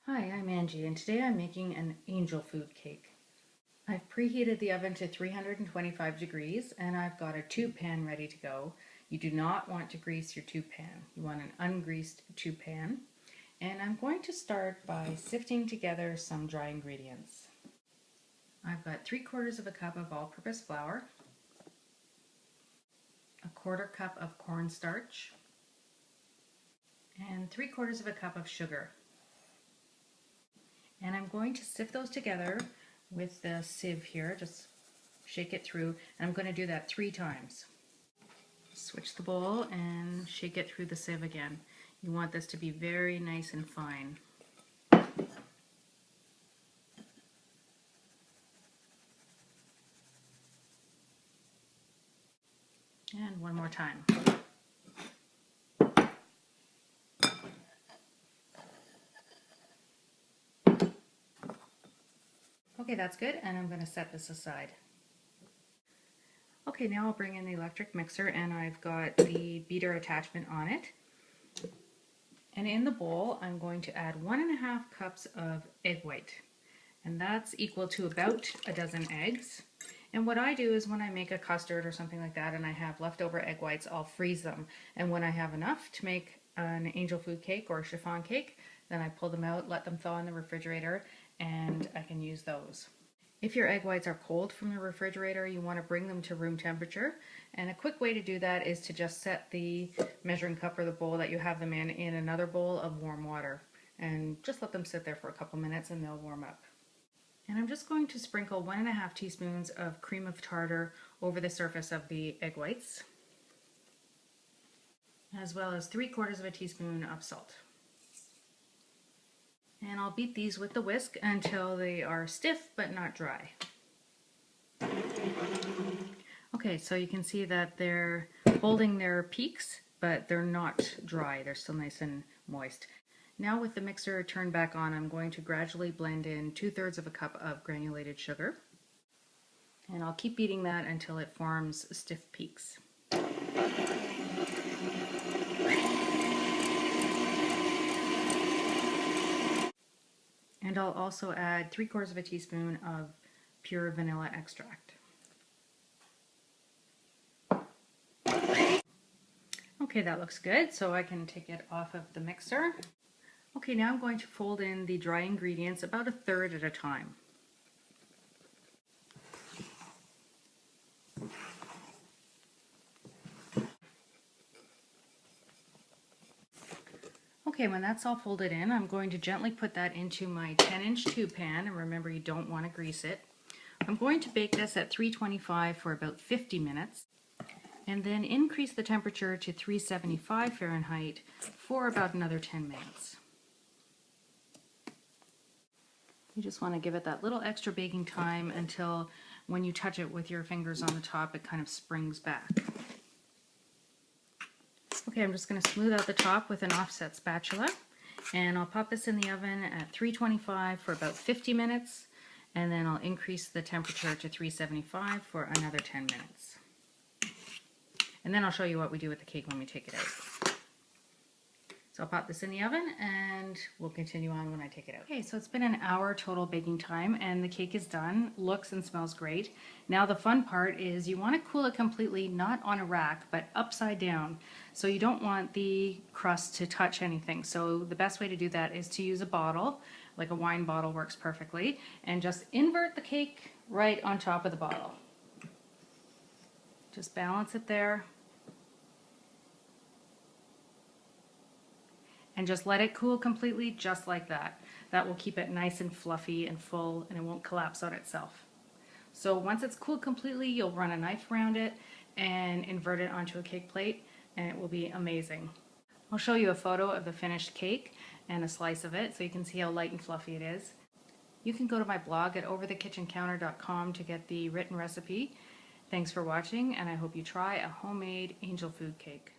Hi, I'm Angie, and today I'm making an angel food cake. I've preheated the oven to 325 degrees and I've got a tube pan ready to go. You do not want to grease your tube pan. You want an ungreased tube pan. And I'm going to start by sifting together some dry ingredients. I've got 3/4 of a cup of all-purpose flour, a 1/4 cup of cornstarch, and 3/4 of a cup of sugar. And I'm going to sift those together with the sieve here. Just shake it through. And I'm going to do that 3 times. Switch the bowl and shake it through the sieve again. You want this to be very nice and fine. And one more time. Okay, that's good, and I'm going to set this aside. Okay, now I'll bring in the electric mixer, and I've got the beater attachment on it. And in the bowl, I'm going to add 1.5 cups of egg white, and that's equal to about a dozen eggs. And what I do is when I make a custard or something like that and I have leftover egg whites, I'll freeze them. And when I have enough to make an angel food cake or a chiffon cake, then I pull them out, let them thaw in the refrigerator, and I can use those. If your egg whites are cold from the refrigerator, you want to bring them to room temperature. And a quick way to do that is to just set the measuring cup or the bowl that you have them in another bowl of warm water. And just let them sit there for a couple minutes and they'll warm up. And I'm just going to sprinkle 1.5 teaspoons of cream of tartar over the surface of the egg whites, as well as 3/4 of a teaspoon of salt. And I'll beat these with the whisk until they are stiff but not dry. Okay, so you can see that they're holding their peaks, but they're not dry. They're still nice and moist. Now with the mixer turned back on, I'm going to gradually blend in 2/3 of a cup of granulated sugar. And I'll keep beating that until it forms stiff peaks. And I'll also add 3/4 of a teaspoon of pure vanilla extract. Okay, that looks good, so I can take it off of the mixer. Okay, now I'm going to fold in the dry ingredients about 1/3 at a time. Okay, when that's all folded in, I'm going to gently put that into my 10-inch tube pan, and remember you don't want to grease it. I'm going to bake this at 325 for about 50 minutes, and then increase the temperature to 375 Fahrenheit for about another 10 minutes. You just want to give it that little extra baking time until when you touch it with your fingers on the top, it kind of springs back. Okay, I'm just going to smooth out the top with an offset spatula, and I'll pop this in the oven at 325 for about 50 minutes, and then I'll increase the temperature to 375 for another 10 minutes. And then I'll show you what we do with the cake when we take it out. So I'll pop this in the oven and we'll continue on when I take it out. Okay, so it's been an hour total baking time and the cake is done. Looks and smells great. Now the fun part is you want to cool it completely, not on a rack, but upside down. So you don't want the crust to touch anything. So the best way to do that is to use a bottle, like a wine bottle works perfectly, and just invert the cake right on top of the bottle. Just balance it there. And just let it cool completely, just like that. That will keep it nice and fluffy and full, and it won't collapse on itself. So once it's cooled completely, you'll run a knife around it and invert it onto a cake plate, and it will be amazing. I'll show you a photo of the finished cake and a slice of it so you can see how light and fluffy it is. You can go to my blog at overthekitchencounter.com to get the written recipe. Thanks for watching, and I hope you try a homemade angel food cake.